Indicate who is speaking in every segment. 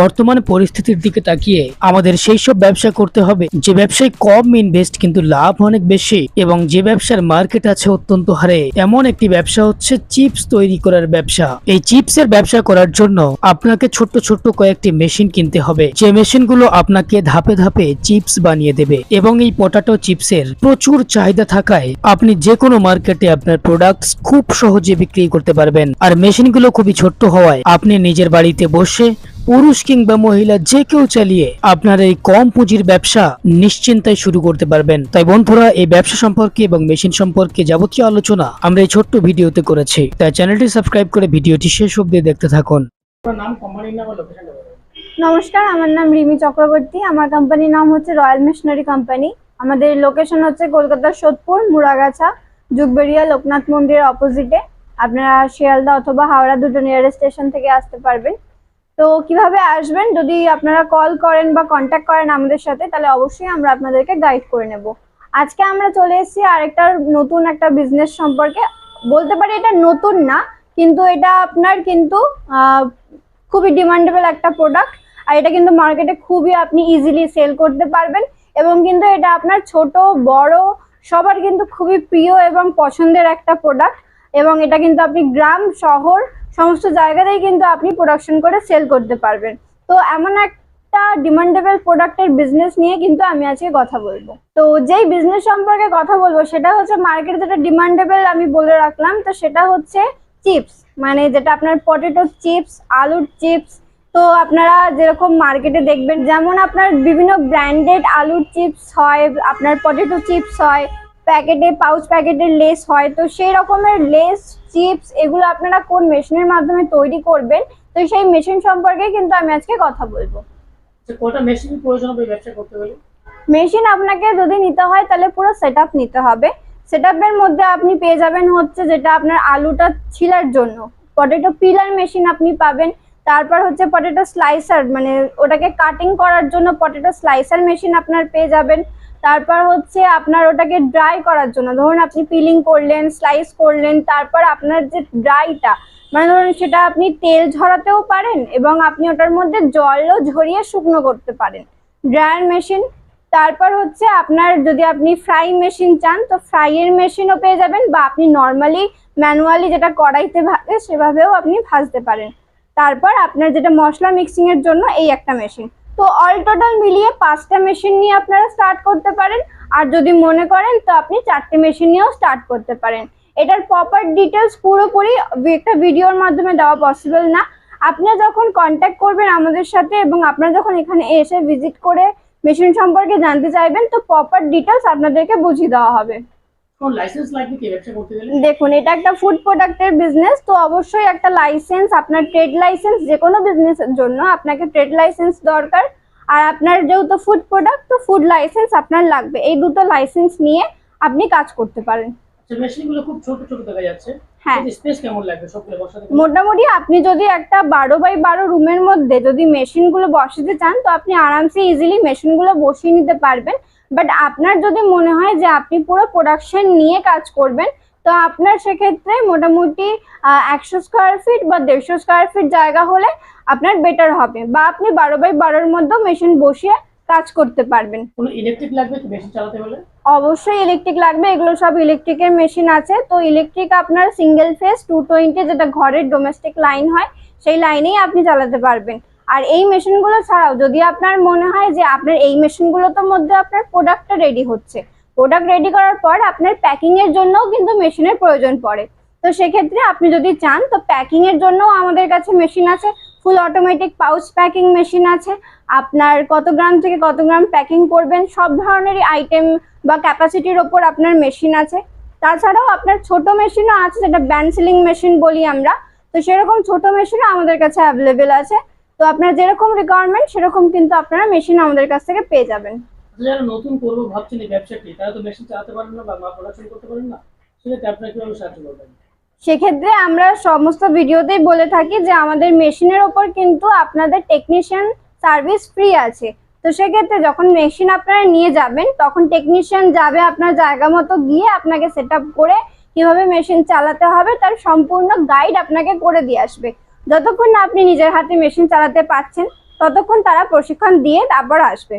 Speaker 1: বর্তমান পরিস্থিতির দিকে তাকিয়ে আমাদের সেই সব ব্যবসা করতে হবে যে ব্যবসায় কম ইনভেস্ট কিন্তু লাভ অনেক বেশি, এবং যে ব্যবসার মার্কেট আছে অত্যন্ত হারে। এমন একটি ব্যবসা হচ্ছে চিপস তৈরি করার ব্যবসা। এই চিপসের ব্যবসা করার জন্য আপনাকে ছোট্ট ছোট্ট কয়েকটি মেশিন কিনতে হবে, যে মেশিনগুলো আপনাকে ধাপে ধাপে চিপস বানিয়ে দেবে। এবং এই পটাটো চিপসের প্রচুর চাহিদা থাকায় আপনি যে কোনো মার্কেটে আপনার প্রোডাক্টস খুব সহজে বিক্রি করতে পারবেন। আর মেশিনগুলো খুবই ছোট্ট হওয়ায় আপনি নিজের বাড়িতে বসে পুরুষ কিংবা মহিলা যে কেউ চালিয়ে আপনার এই কম পুঁজির ব্যবসা নিশ্চিন্তায় শুরু করতে পারবেন। তাই বন্ধুরা, এই ব্যবসা সম্পর্কে এবং মেশিন সম্পর্কে যাবতীয় আলোচনা আমরা এই ছোট্ট ভিডিওতে করেছি, তাই চ্যানেলটি সাবস্ক্রাইব করে ভিডিওটি শেষ অবধি দেখতে থাকুন।
Speaker 2: নমস্কার, আমার নাম রিমি চক্রবর্তী। আমার কোম্পানির নাম হচ্ছে রয়্যাল মেশিনারি কোম্পানি। আমাদের লোকেশন হচ্ছে কলকাতার সোদপুর, মুরাগাছা, যুগবেড়িয়া, লোকনাথ মন্দিরের অপোজিটে। আপনারা শিয়ালদা অথবা হাওড়া দুটো নিয়ারেস্ট স্টেশন থেকে আসতে পারবেন। তো কিভাবে আসবেন, যদি আপনারা কল করেন বা কন্ট্যাক্ট করেন আমাদের সাথে, তাহলে অবশ্যই আমরা আপনাদেরকে গাইড করে নেব। আজকে আমরা চলে এসেছি আরেকটা নতুন একটা বিজনেস সম্পর্কে। বলতে পারি এটা নতুন না, কিন্তু এটা আপনার কিন্তু খুবই ডিমান্ডেবল একটা প্রোডাক্ট। আর এটা কিন্তু মার্কেটে খুবই আপনি ইজিলি সেল করতে পারবেন, এবং কিন্তু এটা আপনার ছোট বড় সবার কিন্তু খুবই প্রিয় এবং পছন্দের একটা প্রোডাক্ট। এবং এটা কিন্তু আপনি গ্রাম শহর সমস্ত জায়গাতেই কিন্তু আপনি প্রোডাকশন করে সেল করতে পারবেন। তো এমন একটা ডিমান্ডেবল প্রোডাক্টের বিজনেস নিয়ে কিন্তু আমি আজকে কথা বলবো। তো যেই বিজনেস সম্পর্কে কথা বলবো সেটা হচ্ছে মার্কেটে যেটা ডিমান্ডেবল আমি বলে রাখলাম, তো সেটা হচ্ছে চিপস, মানে যেটা আপনার পটেটো চিপস, আলুর চিপস। তো আপনারা যেরকম মার্কেটে দেখবেন, যেমন আপনার বিভিন্ন ব্র্যান্ডেড আলুর চিপস হয়, আপনার পটেটো চিপস হয়, প্যাকেটে পাউচ প্যাকেটের লেস হয়। তো সেই রকমের লেস চিপস এগুলো আপনারা কোন মেশিনের মাধ্যমে তৈরি করবেন, তো সেই মেশিন সম্পর্কে কিন্তু আমি আজকে কথা বলবো।
Speaker 1: কয়টা মেশিন প্রয়োজন হবে ব্যবসা করতে গেলে?
Speaker 2: মেশিন আপনাকে যদি নিতে হয় তাহলে পুরো সেটআপ নিতে হবে। সেটআপের মধ্যে আপনি পেয়ে যাবেন হচ্ছে যেটা আপনার আলুটা ছিলার জন্য পটেটো পিলার মেশিন আপনি পাবেন। তারপর হচ্ছে পটেটো স্লাইসার, মানে ওটাকে কাটিং করার জন্য পটেটো স্লাইসার মেশিন আপনার পেয়ে যাবেন। তারপর হচ্ছে আপনার ওটাকে ড্রাই করার জন্য, ধরুন আপনি পিলিং করলেন, স্লাইস করলেন, তারপর আপনার যে ড্রাইটা, মানে ধরুন সেটা আপনি তেল ঝরাতেও পারেন এবং আপনি ওটার মধ্যে জলও ঝরিয়ে শুকনো করতে পারেন, ড্রায়ার মেশিন। তারপর হচ্ছে আপনার যদি আপনি ফ্রাই মেশিন চান, তো ফ্রাইয়ের মেশিনও পেয়ে যাবেন, বা আপনি নর্মালি ম্যানুয়ালি যেটা কড়াইতে ভাজে সেভাবেও আপনি ভাজতে পারেন। তারপর আপনার যেটা মশলা মিক্সিং এর জন্য এই একটা মেশিন। তো অল টোটাল মিলিয়ে 5টা মেশিন নিয়ে আপনারা স্টার্ট করতে পারেন। আর যদি মনে করেন তো আপনি 4টে মেশিন নিয়েও স্টার্ট করতে পারেন। এটার প্রপার ডিটেলস পুরোপুরি একটা ভিডিওর মাধ্যমে দেওয়া পসিবল না। আপনারা যখন কন্ট্যাক্ট করবেন আমাদের সাথে এবং আপনারা যখন এখানে এসে ভিজিট করে মেশিন সম্পর্কে জানতে চাইবেন, তো প্রপার ডিটেলস আপনাদেরকে বুঝিয়ে দেওয়া হবে।
Speaker 1: লাইসেন্স লাগবে কি ব্যবসা করতে গেলে?
Speaker 2: দেখুন, এটা একটা ফুড প্রোডাক্টের বিজনেস, তো অবশ্যই একটা লাইসেন্স, আপনার ট্রেড লাইসেন্স, যে কোনো বিজনেসের জন্য আপনাকে ট্রেড লাইসেন্স দরকার। আর আপনার যেহেতু ফুড প্রোডাক্ট, তো ফুড লাইসেন্স আপনার লাগবে। এই দুটো লাইসেন্স নিয়ে আপনি কাজ করতে পারেন।
Speaker 1: আচ্ছা, মেশিনগুলো খুব ছোট ছোট দেখা যাচ্ছে,
Speaker 2: হ্যাঁ।
Speaker 1: স্পেস কেমন লাগবে সবগুলো বসাতে?
Speaker 2: মোটামুটি আপনি যদি একটা 12x12 রুমের মধ্যে যদি মেশিনগুলো বসাতে চান, তো আপনি আরামসে ইজিলি মেশিনগুলো বসিয়ে নিতে পারবেন। বাট আপনার যদি মনে হয় যে আপনি পুরো প্রোডাকশন নিয়ে কাজ করবেন, তো আপনার সেক্ষেত্রে মোটামুটি 100 স্কোয়ার ফিট বা 150 স্কোয়ার ফিট জায়গা হলে আপনার বেটার হবে, বা আপনি 12x12-এর মধ্যেও মেশিন বসিয়ে কাজ করতে পারবেন।
Speaker 1: কোনো ইলেকট্রিক লাগবে কি মেশিন চালাতে হলে?
Speaker 2: অবশ্যই ইলেকট্রিক লাগবে, এগুলো সব ইলেকট্রিকের মেশিন আছে। তো ইলেকট্রিক আপনার সিঙ্গেল ফেজ 220, যেটা ঘরের ডোমেস্টিক লাইন হয় সেই লাইনেই আপনি চালাতে পারবেন। আর এই মেশিনগুলো ছাড়াও যদি আপনার মনে হয় যে আপনার এই মেশিনগুলোর মধ্যে আপনার প্রোডাক্টটা রেডি হচ্ছে, প্রোডাক্ট রেডি করার পর আপনার প্যাকিং এর জন্যও কিন্তু মেশিনের প্রয়োজন পড়ে, তো সেক্ষেত্রে আপনি যদি চান তো প্যাকিং এর জন্যও আমাদের কাছে মেশিন আছে। Full automatic pouch packing machine আছে, আপনার কত গ্রাম থেকে কত গ্রাম প্যাকিং করবেন সব ধরনেরই আইটেম বা ক্যাপাসিটির ওপর আপনার মেশিন আছে। তাছাড়াও আপনার ছোট মেশিনও আছে, যেটা ব্যান্ড সিলিং মেশিন বলি আমরা। তো সেরকম ছোট মেশিনও আমাদের কাছে অ্যাভেলেবেল আছে। তো আপনার যেরকম রিকোয়ারমেন্ট সেরকম কিন্তু আপনারা মেশিন আমাদের কাছ থেকে পেয়ে যাবেন।
Speaker 1: যারা নতুন করবো ভাবছেন এই ব্যবসাটি, তারা তো মেশিন চালাতে পারেন না বা প্রোডাকশন করতে পারেন না, সেক্ষেত্রে আপনারা কিভাবে সাহায্য করবেন?
Speaker 2: সেক্ষেত্রে আমরা সমস্ত ভিডিওতেই বলে থাকি যে আমাদের মেশিনের ওপর কিন্তু আপনাদের টেকনিশিয়ান সার্ভিস ফ্রি আছে। তো সেক্ষেত্রে যখন মেশিন আপনারা নিয়ে যাবেন, তখন টেকনিশিয়ান যাবে আপনার জায়গা মতো গিয়ে আপনাকে সেট আপ করে কিভাবে মেশিন চালাতে হবে তার সম্পূর্ণ গাইড আপনাকে করে দিয়ে আসবে। যতক্ষণ না আপনি নিজের হাতে মেশিন চালাতে পারছেন, ততক্ষণ তারা প্রশিক্ষণ দিয়ে তারপর আসবে।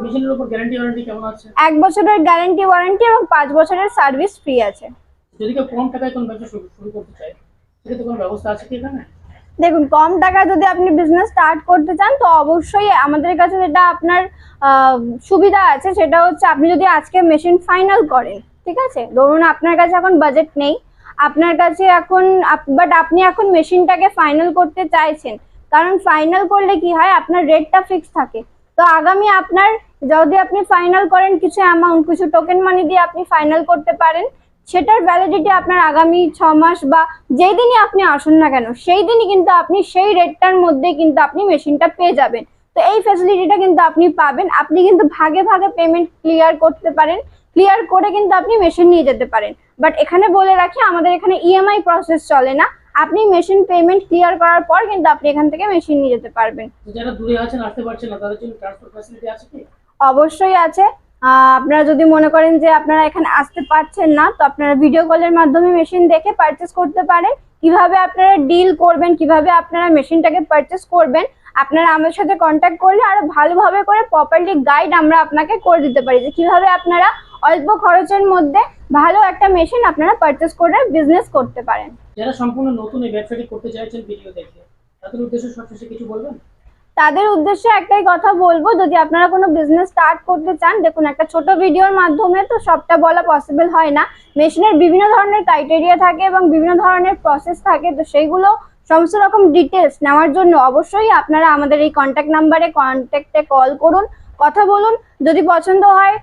Speaker 1: মেশিনের উপর গ্যারান্টি ওয়ারেন্টি কেমন আছে?
Speaker 2: 1 বছরের গ্যারান্টি ওয়ারেন্টি এবং 5 বছরের সার্ভিস ফ্রি আছে।
Speaker 1: যদি কেউ কম টাকায় কোন ব্যবসা শুরু করতে চায় সেক্ষেত্রে কোনো ব্যবস্থা আছে কি এখানে?
Speaker 2: দেখুন, কম টাকায় যদি আপনি বিজনেস স্টার্ট করতে চান তো অবশ্যই আমাদের কাছে যেটা আপনার সুবিধা আছে সেটা হচ্ছে আপনি যদি আজকে মেশিন ফাইনাল করেন, ঠিক আছে, ধরুন আপনার কাছে এখন বাজেট নেই, আপনার কাছে এখন বাট আপনি এখন মেশিনটাকে ফাইনাল করতে চাইছেন, কারণ ফাইনাল করলে কি হয় আপনার রেটটা ফিক্স থাকে। তো আগামী আপনার যদি আপনি ফাইনাল করেন কিছু অ্যামাউন্ট, কিছু টোকেন মানি দিয়ে আপনি ফাইনাল করতে পারেন, সেটার ভ্যালিডিটি আপনার আগামী 6 মাস বা যেই দিনই আপনি আসুন না কেন সেই দিনই কিন্তু আপনি সেই রেটটার মধ্যে কিন্তু আপনি মেশিনটা পেয়ে যাবেন। তো এই ফ্যাসিলিটিটা কিন্তু আপনি পাবেন। আপনি কিন্তু ভাগে ভাগে পেমেন্ট ক্লিয়ার করতে পারেন, ক্লিয়ার করে কিন্তু আপনি মেশিন নিয়ে যেতে পারেন। বাট এখানে বলে রাখি আমাদের এখানে ইএমআই প্রসেস চলে না, আপনি মেশিন পেমেন্ট ক্লিয়ার করার পর কিন্তু আপনি এখান থেকে মেশিন নিয়ে যেতে পারবেন।
Speaker 1: যারা দূরে আছেন আসতে পারছেন না তাদের জন্য ট্রান্সপোর্ট ফ্যাসিলিটি আছে কি?
Speaker 2: অবশ্যই আছে। আপনারা যদি মনে করেন যে আপনারা এখানে আসতে পারছেন না তো আপনারা ভিডিও কলের মাধ্যমে মেশিন দেখে পারচেস করতে পারেন। কিভাবে আপনারা ডিল করবেন, কিভাবে আপনারা মেশিনটাকে পারচেস করবেন, আপনারা আমাদের সাথে কন্ট্যাক্ট করলে আরো ভালোভাবে করে প্রপারলি গাইড আমরা আপনাকে করে দিতে পারি যে কিভাবে আপনারা অল্প খরচের মধ্যে ভালো একটা মেশিন আপনারা পারচেস করে বিজনেস করতে পারেন।
Speaker 1: যারা সম্পূর্ণ নতুন এই ব্যবসাটি করতে চাইছেন ভিডিও দেখে তাদের উদ্দেশ্যে সবশেষে কিছু বলবেন?
Speaker 2: তাদের উদ্দেশ্যে একটাই কথা বলবো, যদি আপনারা কোনো বিজনেস স্টার্ট করতে চান, দেখুন একটা ছোট ভিডিওর মাধ্যমে তো সবটা বলা পসিবল হয় না। মেশিনের বিভিন্ন ধরনের ক্রাইটেরিয়া থাকে এবং বিভিন্ন ধরনের প্রসেস থাকে, তো সেইগুলো সমস্ত রকম ডিটেলস নেওয়ার জন্য অবশ্যই আপনারা আমাদের এই কন্ট্যাক্ট নাম্বারে কন্ট্যাক্টে কল করুন, কথা বলুন। যদি পছন্দ হয়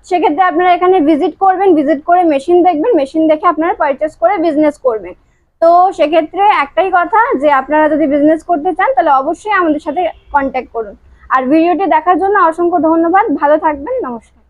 Speaker 2: সেক্ষেত্রে আপনারা এখানে ভিজিট করবেন, ভিজিট করে মেশিন দেখবেন, মেশিন দেখে আপনারা পারচেস করে বিজনেস করবেন। তো সেক্ষেত্রে একটাই কথা যে আপনারা যদি বিজনেস করতে চান তাহলে অবশ্যই আমাদের সাথে কন্ট্যাক্ট করুন। আর ভিডিওটি দেখার জন্য অসংখ্য ধন্যবাদ। ভালো থাকবেন, নমস্কার।